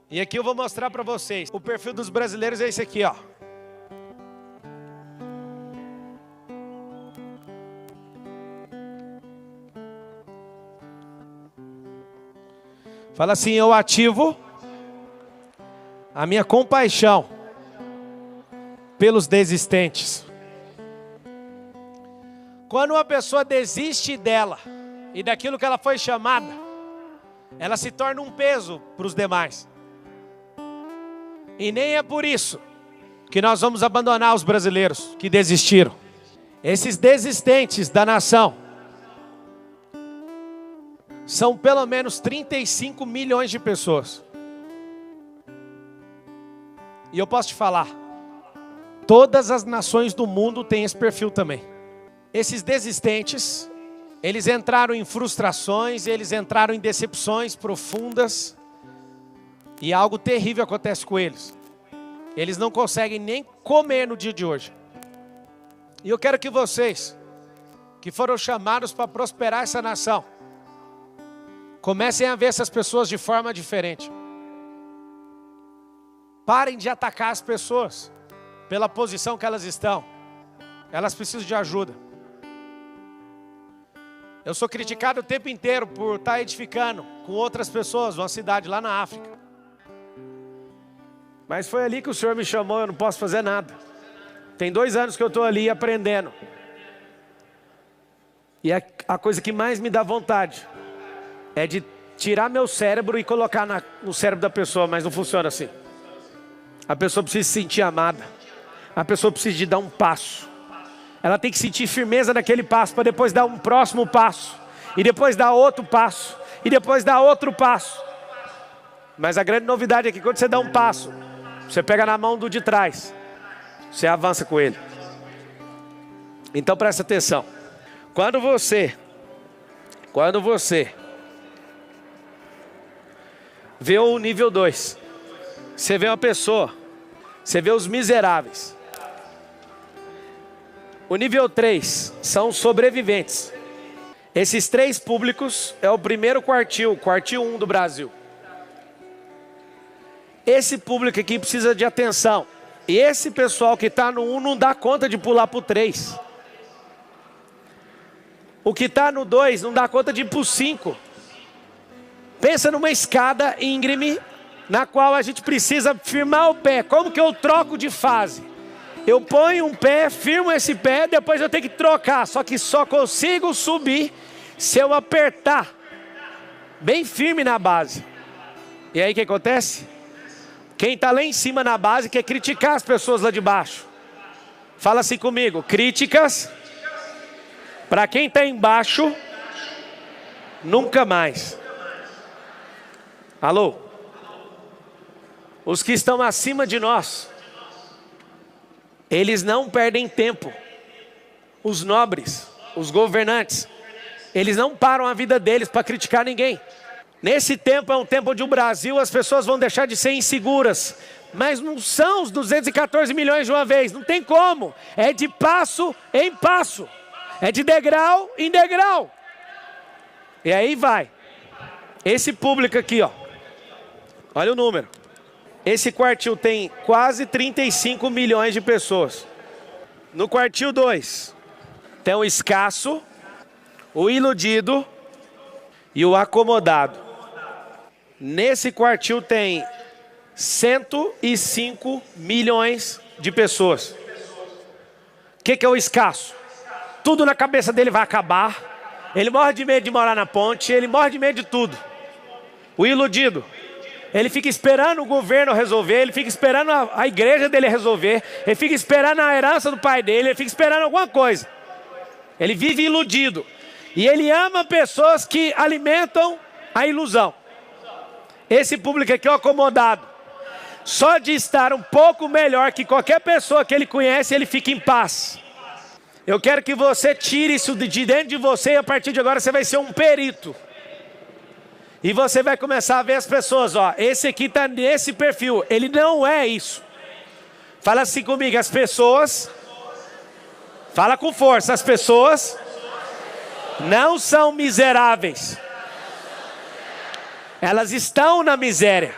E aqui eu vou mostrar para vocês. O perfil dos brasileiros é esse aqui, ó. Fala assim: eu ativo a minha compaixão pelos desistentes. Quando uma pessoa desiste dela e daquilo que ela foi chamada, ela se torna um peso para os demais. E nem é por isso que nós vamos abandonar os brasileiros que desistiram. Esses desistentes da nação são pelo menos 35 milhões de pessoas. E eu posso te falar, todas as nações do mundo têm esse perfil também. Esses desistentes, eles entraram em frustrações, eles entraram em decepções profundas. E algo terrível acontece com eles. Eles não conseguem nem comer no dia de hoje. E eu quero que vocês, que foram chamados para prosperar essa nação, comecem a ver essas pessoas de forma diferente. Parem de atacar as pessoas pela posição que elas estão. Elas precisam de ajuda. Eu sou criticado o tempo inteiro por estar edificando com outras pessoas uma cidade lá na África. Mas foi ali que o Senhor me chamou, eu não posso fazer nada. Tem 2 anos que eu estou ali aprendendo. E a coisa que mais me dá vontade é de tirar meu cérebro e colocar no cérebro da pessoa, mas não funciona assim. A pessoa precisa se sentir amada. A pessoa precisa de dar um passo. Ela tem que sentir firmeza naquele passo para depois dar um próximo passo. E depois dar outro passo. E depois dar outro passo. Mas a grande novidade é que quando você dá um passo, você pega na mão do de trás. Você avança com ele. Então presta atenção. Quando você vê o nível 2, você vê uma pessoa, você vê os miseráveis. O nível 3 são os sobreviventes. Esses 3 públicos é o primeiro quartil 1 do Brasil. Esse público aqui precisa de atenção. E esse pessoal que está no 1 não dá conta de pular para o 3. O que está no 2 não dá conta de ir para o 5. Pensa numa escada íngreme na qual a gente precisa firmar o pé. Como que eu troco de fase? Eu ponho um pé, firmo esse pé, depois eu tenho que trocar. Só que só consigo subir se eu apertar bem firme na base. E aí o que acontece? Quem está lá em cima na base quer criticar as pessoas lá de baixo. Fala assim comigo: críticas para quem está embaixo nunca mais. Alô? Os que estão acima de nós, eles não perdem tempo. Os nobres, os governantes, eles não param a vida deles para criticar ninguém. Nesse tempo é um tempo onde o Brasil, as pessoas vão deixar de ser inseguras. Mas não são os 214 milhões de uma vez, não tem como. É de passo em passo. É de degrau em degrau. E aí vai. Esse público aqui, ó. Olha o número. Esse quartil tem quase 35 milhões de pessoas. No quartil 2, tem o escasso, o iludido e o acomodado. Nesse quartil tem 105 milhões de pessoas. O que é o escasso? Tudo na cabeça dele vai acabar. Ele morre de medo de morar na ponte. Ele morre de medo de tudo. O iludido, ele fica esperando o governo resolver. Ele fica esperando a igreja dele resolver. Ele fica esperando a herança do pai dele. Ele fica esperando alguma coisa. Ele vive iludido. E ele ama pessoas que alimentam a ilusão. Esse público aqui é acomodado. Só de estar um pouco melhor que qualquer pessoa que ele conhece, ele fica em paz. Eu quero que você tire isso de dentro de você e a partir de agora você vai ser um perito. E você vai começar a ver as pessoas, ó. Esse aqui está nesse perfil. Ele não é isso. Fala assim comigo, as pessoas. Fala com força, as pessoas não são miseráveis. Elas estão na miséria.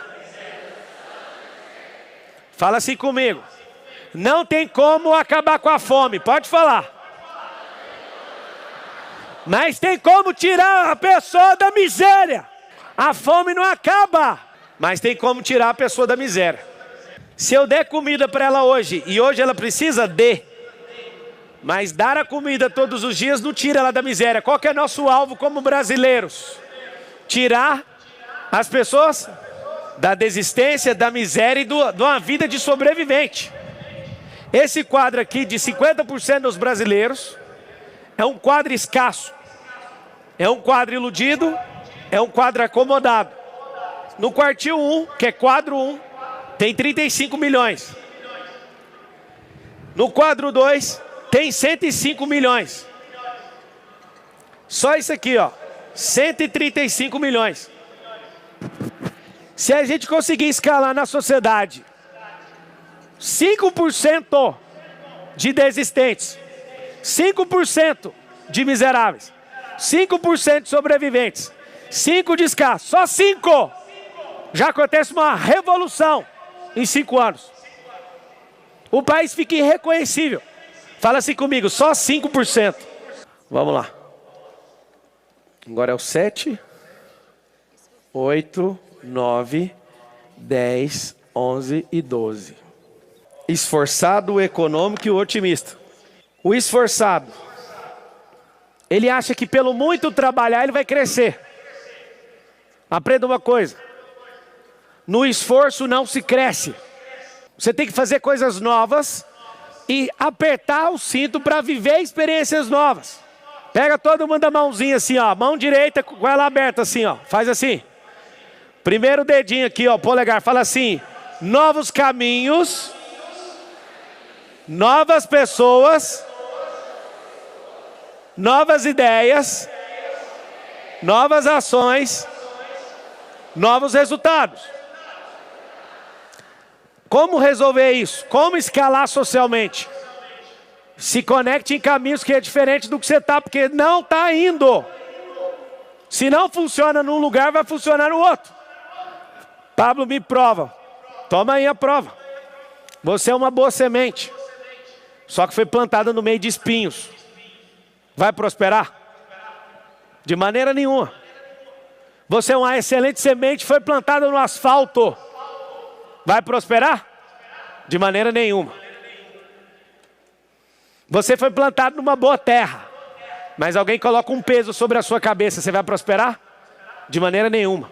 Fala assim comigo. Não tem como acabar com a fome. Pode falar. Mas tem como tirar a pessoa da miséria. A fome não acaba. Mas tem como tirar a pessoa da miséria. Se eu der comida para ela hoje, e hoje ela precisa de, mas dar a comida todos os dias não tira ela da miséria. Qual que é nosso alvo como brasileiros? Tirar as pessoas da desistência, da miséria e de uma vida de sobrevivente. Esse quadro aqui de 50% dos brasileiros é um quadro escasso. É um quadro iludido, é um quadro acomodado. No quartil 1, que é quadro 1, tem 35 milhões. No quadro 2, tem 105 milhões. Só isso aqui, ó. 135 milhões. Se a gente conseguir escalar na sociedade 5% de desistentes, 5% de miseráveis, 5% de sobreviventes, 5% de escassos, só 5%, já acontece uma revolução em 5 anos. O país fica irreconhecível. Fala assim comigo, só 5%. Vamos lá. Agora é o 7, 8, 9, 10, 11 e 12. Esforçado, o econômico e o otimista. O esforçado, ele acha que pelo muito trabalhar ele vai crescer. Aprenda uma coisa. No esforço não se cresce. Você tem que fazer coisas novas e apertar o cinto para viver experiências novas. Pega todo mundo a mãozinha assim, ó. Mão direita com ela aberta assim, ó. Faz assim. Primeiro dedinho aqui, ó, polegar. Fala assim: novos caminhos, novas pessoas, novas ideias, novas ações, novos resultados. Como resolver isso? Como escalar socialmente? Se conecte em caminhos que é diferente do que você está, porque não está indo. Se não funciona num lugar, vai funcionar no outro. Pablo me prova. Toma aí a prova. Você é uma boa semente, só que foi plantada no meio de espinhos. Vai prosperar? De maneira nenhuma. Você é uma excelente semente, foi plantada no asfalto. Vai prosperar? De maneira nenhuma. Você foi plantado numa boa terra, mas alguém coloca um peso sobre a sua cabeça, você vai prosperar? De maneira nenhuma.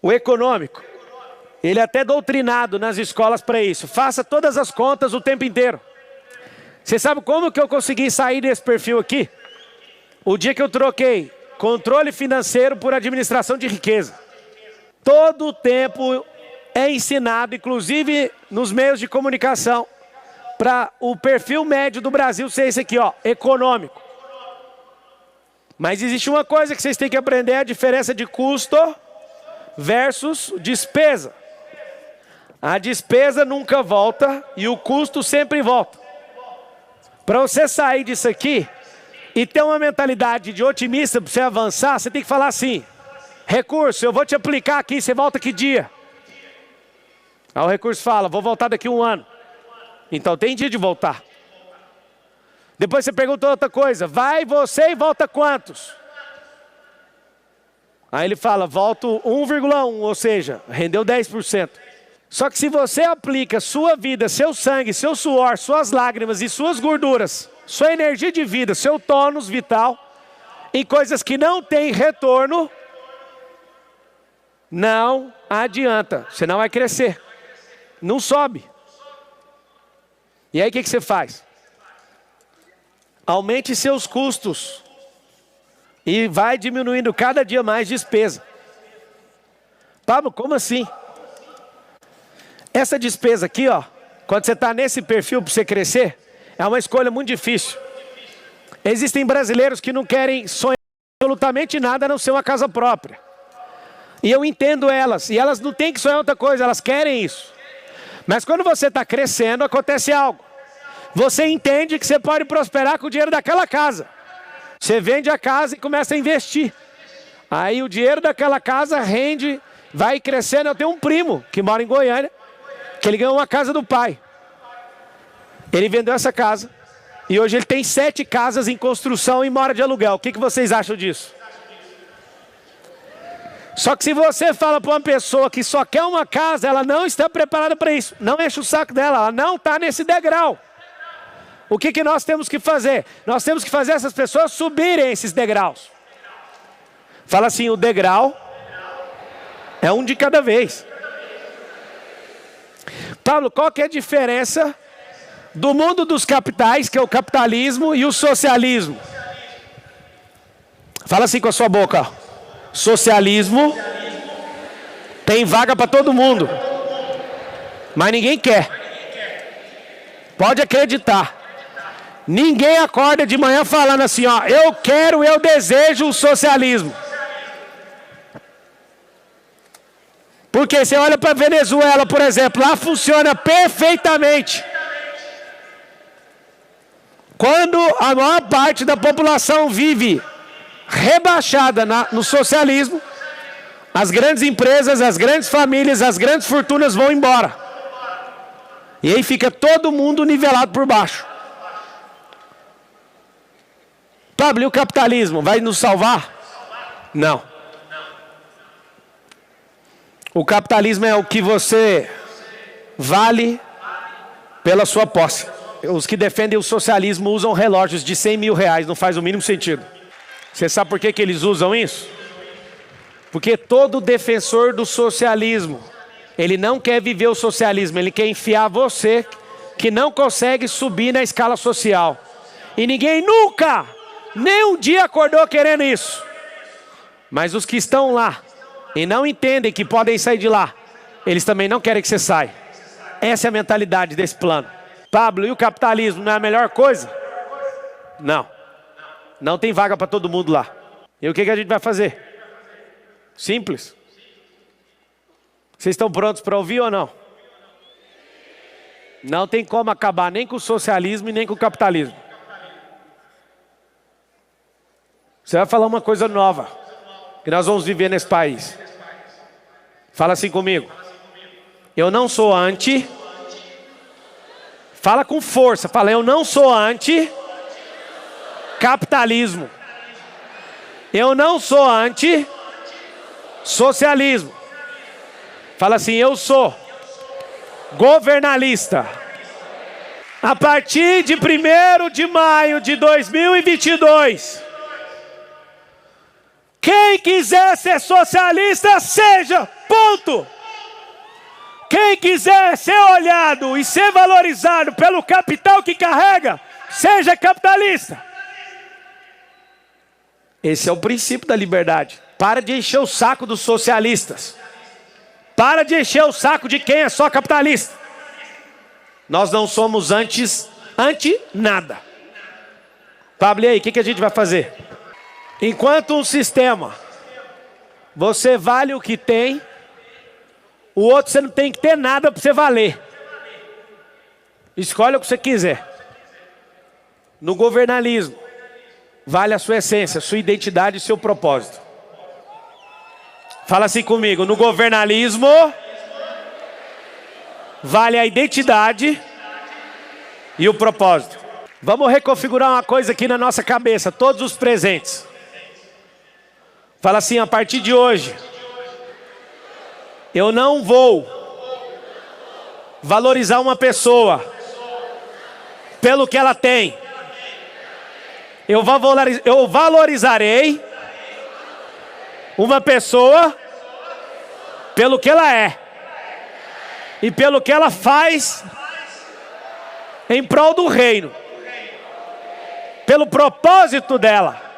O econômico, ele é até doutrinado nas escolas para isso. Faça todas as contas o tempo inteiro. Você sabe como que eu consegui sair desse perfil aqui? O dia que eu troquei controle financeiro por administração de riqueza. Todo o tempo é ensinado, inclusive nos meios de comunicação, para o perfil médio do Brasil ser esse aqui, ó, econômico. Mas existe uma coisa que vocês têm que aprender, a diferença de custo versus despesa. A despesa nunca volta e o custo sempre volta. Para você sair disso aqui e ter uma mentalidade de otimista, para você avançar, você tem que falar assim: recurso, eu vou te aplicar aqui, você volta que dia? Aí o recurso fala: vou voltar daqui a 1 ano. Então tem dia de voltar. Depois você pergunta outra coisa: vai você e volta quantos? Aí ele fala: volto 1,1, ou seja, rendeu 10%. Só que se você aplica sua vida, seu sangue, seu suor, suas lágrimas e suas gorduras, sua energia de vida, seu tônus vital, em coisas que não têm retorno, não adianta, você não vai crescer, não sobe. E aí o que você faz? Aumente seus custos e vai diminuindo cada dia mais despesa. Pablo, como assim? Essa despesa aqui, ó, quando você está nesse perfil para você crescer, é uma escolha muito difícil. Existem brasileiros que não querem sonhar absolutamente nada a não ser uma casa própria. E eu entendo elas, e elas não têm que sonhar outra coisa, elas querem isso. Mas quando você está crescendo, acontece algo. Você entende que você pode prosperar com o dinheiro daquela casa. Você vende a casa e começa a investir. Aí o dinheiro daquela casa rende, vai crescendo. Eu tenho um primo que mora em Goiânia, que ele ganhou uma casa do pai. Ele vendeu essa casa e hoje ele tem 7 casas em construção e mora de aluguel. O que vocês acham disso? Só que se você fala para uma pessoa que só quer uma casa, ela não está preparada para isso. Não enche o saco dela, ela não está nesse degrau. O que nós temos que fazer? Nós temos que fazer essas pessoas subirem esses degraus. Fala assim, o degrau é um de cada vez. Pablo, qual que é a diferença do mundo dos capitais, que é o capitalismo, e o socialismo? Fala assim com a sua boca. Socialismo tem vaga para todo mundo, mas ninguém quer. Pode acreditar. Ninguém acorda de manhã falando assim, ó, eu quero, eu desejo o socialismo. Porque você olha para a Venezuela, por exemplo, lá funciona perfeitamente. Quando a maior parte da população vive rebaixada no socialismo, as grandes empresas, as grandes famílias, as grandes fortunas vão embora. E aí fica todo mundo nivelado por baixo. Pablo, e o capitalismo vai nos salvar? Não. O capitalismo é o que você vale pela sua posse. Os que defendem o socialismo usam relógios de 100 mil reais, não faz o mínimo sentido. Você sabe por que eles usam isso? Porque todo defensor do socialismo, ele não quer viver o socialismo, ele quer enfiar você que não consegue subir na escala social. E ninguém nunca, nem um dia acordou querendo isso. Mas os que estão lá e não entendem que podem sair de lá, eles também não querem que você saia. Essa é a mentalidade desse plano. Pablo, e o capitalismo não é a melhor coisa? Não. Não tem vaga para todo mundo lá. E o que a gente vai fazer? Simples. Vocês estão prontos para ouvir ou não? Não tem como acabar nem com o socialismo e nem com o capitalismo. Você vai falar uma coisa nova que nós vamos viver nesse país. Fala assim comigo. Eu não sou anti. Fala com força. Fala, eu não sou anti capitalismo. Eu não sou anti socialismo. Fala assim, eu sou governalista. A partir de 1º de maio de 2022, quem quiser ser socialista, seja, ponto. Quem quiser ser olhado e ser valorizado pelo capital que carrega, seja capitalista. Esse é o princípio da liberdade. Para de encher o saco dos socialistas. Para de encher o saco de quem é só capitalista. Nós não somos anti nada. Pablo, e aí, o que a gente vai fazer? Enquanto um sistema, você vale o que tem, o outro você não tem que ter nada para você valer. Escolhe o que você quiser. No governalismo, vale a sua essência, a sua identidade e seu propósito. Fala assim comigo, no governalismo, vale a identidade e o propósito. Vamos reconfigurar uma coisa aqui na nossa cabeça, todos os presentes. Fala assim, a partir de hoje, eu não vou valorizar uma pessoa pelo que ela tem. Eu valorizarei uma pessoa pelo que ela é e pelo que ela faz em prol do reino, pelo propósito dela.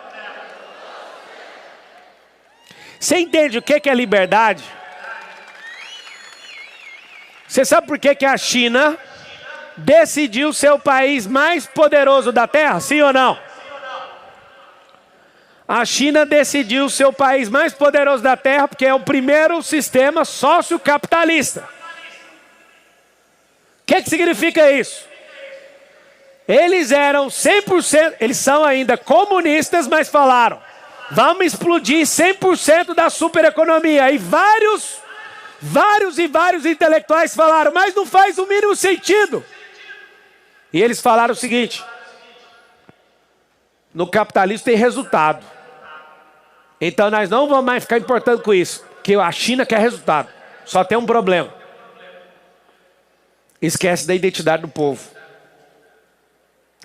Você entende o que é liberdade? Você sabe por que a China decidiu ser o país mais poderoso da Terra? Sim ou não? A China decidiu ser o país mais poderoso da Terra porque é o primeiro sistema sociocapitalista. O que significa isso? Eles eram 100%, eles são ainda comunistas, mas falaram, vamos explodir 100% da supereconomia. E vários Vários e vários intelectuais falaram, mas não faz o mínimo sentido. E eles falaram o seguinte: no capitalismo tem resultado. Então nós não vamos mais ficar importando com isso, que a China quer resultado. Só tem um problema: esquece da identidade do povo.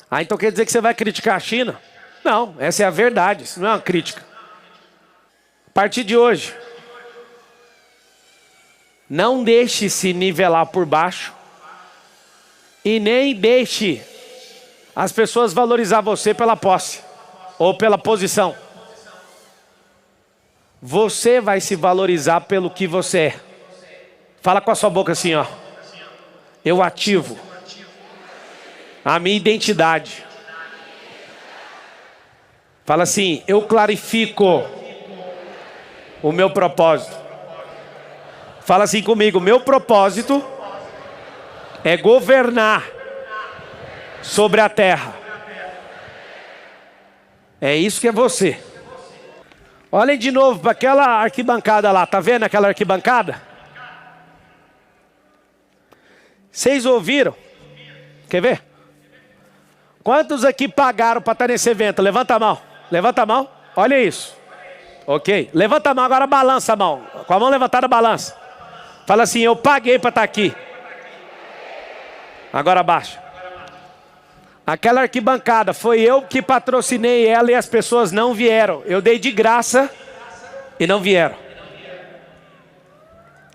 Ah, então quer dizer que você vai criticar a China? Não, essa é a verdade, isso não é uma crítica. A partir de hoje, não deixe se nivelar por baixo e nem deixe as pessoas valorizar você pela posse ou pela posição. Você vai se valorizar pelo que você é. Fala com a sua boca assim, ó. Eu ativo a minha identidade. Fala assim, eu clarifico o meu propósito. Fala assim comigo, meu propósito é governar sobre a terra. É isso que é você. Olhem de novo para aquela arquibancada lá, tá vendo aquela arquibancada? Vocês ouviram? Quer ver? Quantos aqui pagaram para estar nesse evento? Levanta a mão. Levanta a mão. Olha isso. Ok. Levanta a mão, agora balança a mão. Com a mão levantada, balança. Fala assim, eu paguei para estar aqui. Agora abaixa. Aquela arquibancada, foi eu que patrocinei ela e as pessoas não vieram. Eu dei de graça e não vieram.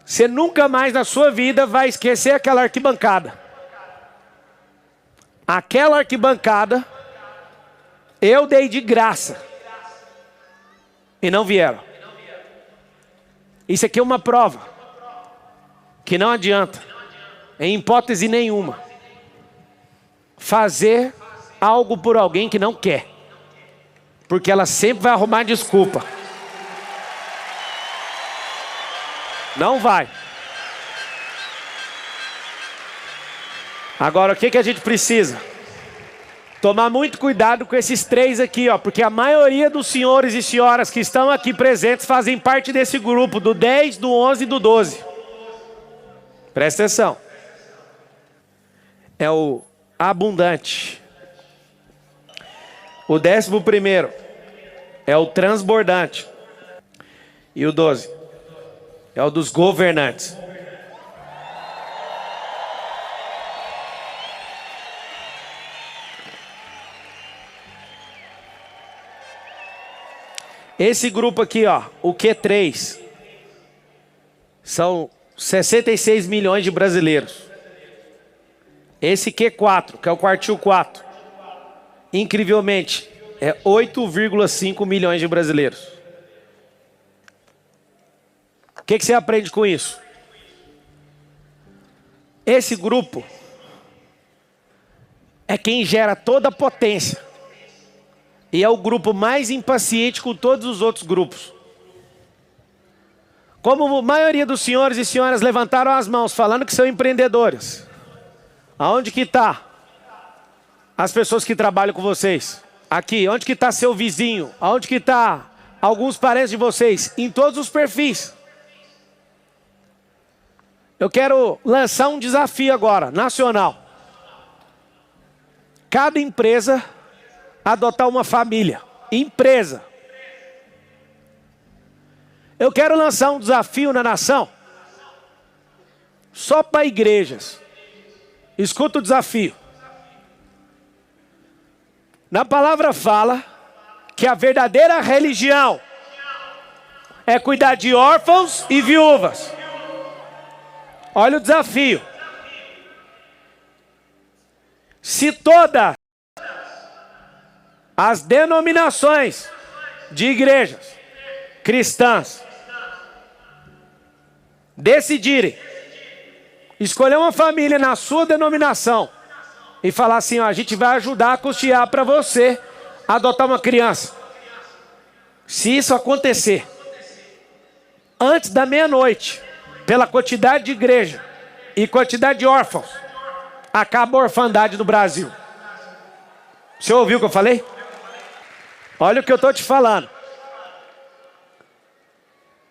Você nunca mais na sua vida vai esquecer aquela arquibancada. Aquela arquibancada, eu dei de graça e não vieram. Isso aqui é uma prova que não adianta, em hipótese nenhuma, fazer algo por alguém que não quer, porque ela sempre vai arrumar desculpa. Não vai. Agora, o que a gente precisa? Tomar muito cuidado com esses três aqui, ó, porque a maioria dos senhores e senhoras que estão aqui presentes fazem parte desse grupo, do 10, do 11 e do 12. Presta atenção. É o abundante. O 11º é o transbordante. E o 12 é o dos governantes. Esse grupo aqui, ó, o Q3, são 66 milhões de brasileiros. Esse Q4, que é o quartil 4, incrivelmente, é 8,5 milhões de brasileiros. O que você aprende com isso? Esse grupo é quem gera toda a potência. E é o grupo mais impaciente com todos os outros grupos. Como a maioria dos senhores e senhoras levantaram as mãos falando que são empreendedores. Aonde que está as pessoas que trabalham com vocês? Aqui. Onde que está seu vizinho? Aonde que está alguns parentes de vocês? Em todos os perfis. Eu quero lançar um desafio agora, nacional. Cada empresa adotar uma família. Empresa. Eu quero lançar um desafio na nação. Só para igrejas. Escuta o desafio. Na palavra fala que a verdadeira religião é cuidar de órfãos e viúvas. Olha o desafio. Se todas as denominações de igrejas cristãs decidirem escolher uma família na sua denominação e falar assim, ó, a gente vai ajudar a custear para você adotar uma criança. Se isso acontecer antes da meia-noite, pela quantidade de igreja e quantidade de órfãos, acaba a orfandade no Brasil. Você ouviu o que eu falei? Olha o que eu estou te falando.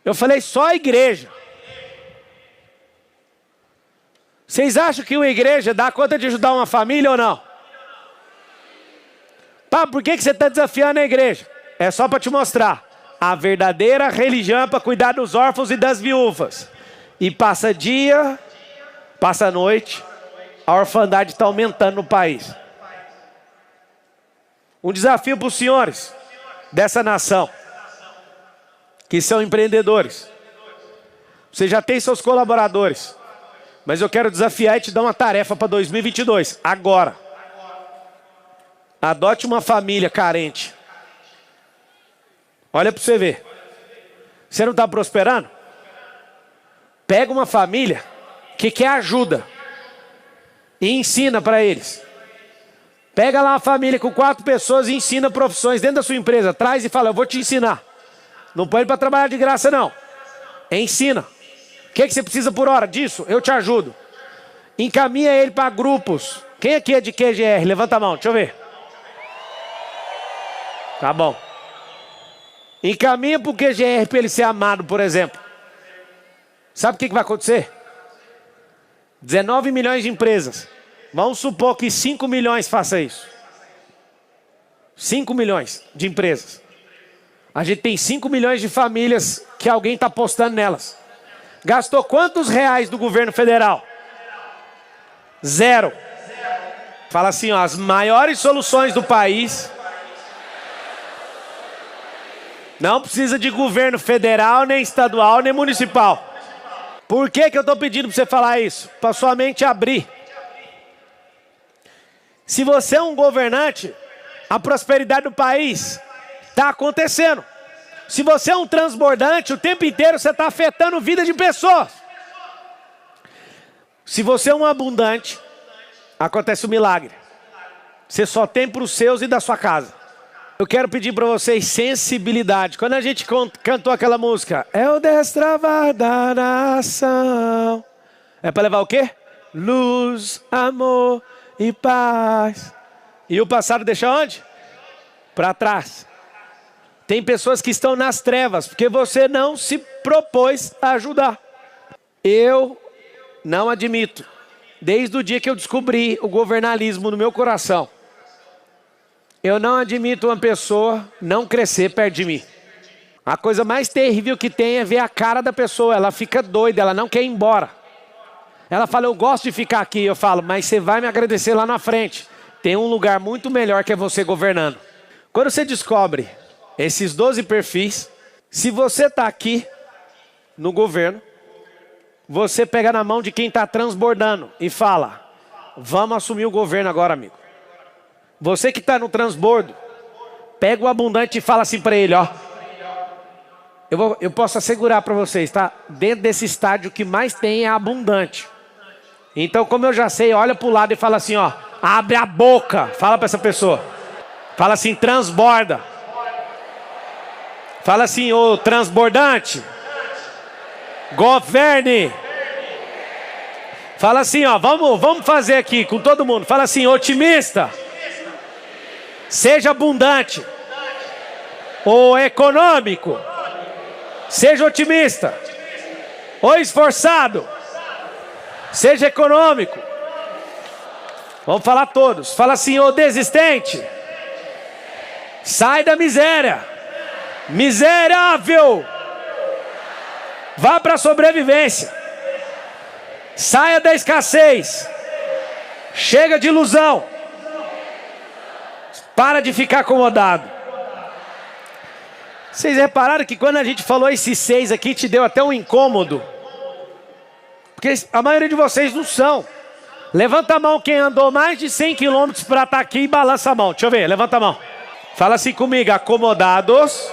Eu falei só a igreja. Vocês acham que uma igreja dá conta de ajudar uma família ou não? Pá, por que você está desafiando a igreja? É só para te mostrar. A verdadeira religião é para cuidar dos órfãos e das viúvas. E passa dia, passa noite, a orfandade está aumentando no país. Um desafio para os senhores dessa nação, que são empreendedores. Você já tem seus colaboradores, mas eu quero desafiar e te dar uma tarefa para 2022, agora. Adote uma família carente. Olha para você ver. Você não está prosperando? Pega uma família que quer ajuda e ensina para eles. Pega lá uma família com 4 pessoas e ensina profissões dentro da sua empresa. Traz e fala, eu vou te ensinar. Não põe para trabalhar de graça não. Ensina. O que você precisa por hora disso? Eu te ajudo. Encaminha ele para grupos. Quem aqui é de QGR? Levanta a mão, deixa eu ver. Tá bom. Encaminha para o QGR para ele ser amado, por exemplo. Sabe o que vai acontecer? 19 milhões de empresas. Vamos supor que 5 milhões faça isso. 5 milhões de empresas. A gente tem 5 milhões de famílias que alguém está apostando nelas. Gastou quantos reais do governo federal? 0. Fala assim, ó, as maiores soluções do país... Não precisa de governo federal, nem estadual, nem municipal. Por que eu estou pedindo para você falar isso? Para sua mente abrir. Se você é um governante, a prosperidade do país está acontecendo. Se você é um transbordante, o tempo inteiro você está afetando a vida de pessoas. Se você é um abundante, acontece um milagre. Você só tem para os seus e da sua casa. Eu quero pedir para vocês sensibilidade. Quando a gente cantou aquela música, é o destravar da nação. É para levar o quê? Luz, amor e paz. E o passado deixa onde? Para trás. Tem pessoas que estão nas trevas, porque você não se propôs a ajudar. Eu não admito, desde o dia que eu descobri o governalismo no meu coração, eu não admito uma pessoa não crescer perto de mim. A coisa mais terrível que tem é ver a cara da pessoa. Ela fica doida, ela não quer ir embora. Ela fala, eu gosto de ficar aqui. Eu falo, mas você vai me agradecer lá na frente. Tem um lugar muito melhor que é você governando. Quando você descobre esses 12 perfis, se você está aqui no governo, você pega na mão de quem está transbordando e fala, vamos assumir o governo agora, amigo. Você que está no transbordo, pega o abundante e fala assim para ele, ó. Eu posso assegurar para vocês, tá? Dentro desse estádio o que mais tem é abundante. Então, como eu já sei, olha para o lado e fala assim, ó. Abre a boca, fala para essa pessoa. Fala assim, transborda. Fala assim, ô transbordante. Governe. Fala assim, ó, vamos fazer aqui com todo mundo. Fala assim, otimista. Seja abundante. Ou econômico. Seja otimista. Ou esforçado. Seja econômico. Vamos falar todos. Fala assim, ô desistente. Sai da miséria. Miserável. Vá para a sobrevivência. Saia da escassez. Chega de ilusão. Para de ficar acomodado. Vocês repararam que quando a gente falou esses 6 aqui, te deu até um incômodo? Porque a maioria de vocês não são. Levanta a mão quem andou mais de 100 quilômetros para estar aqui e balança a mão. Deixa eu ver, levanta a mão. Fala assim comigo, acomodados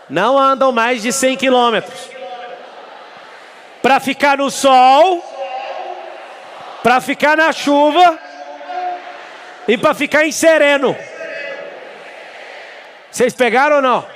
não andam mais de 100 quilômetros. Para ficar no sol, para ficar na chuva e para ficar em sereno. Vocês pegaram ou não?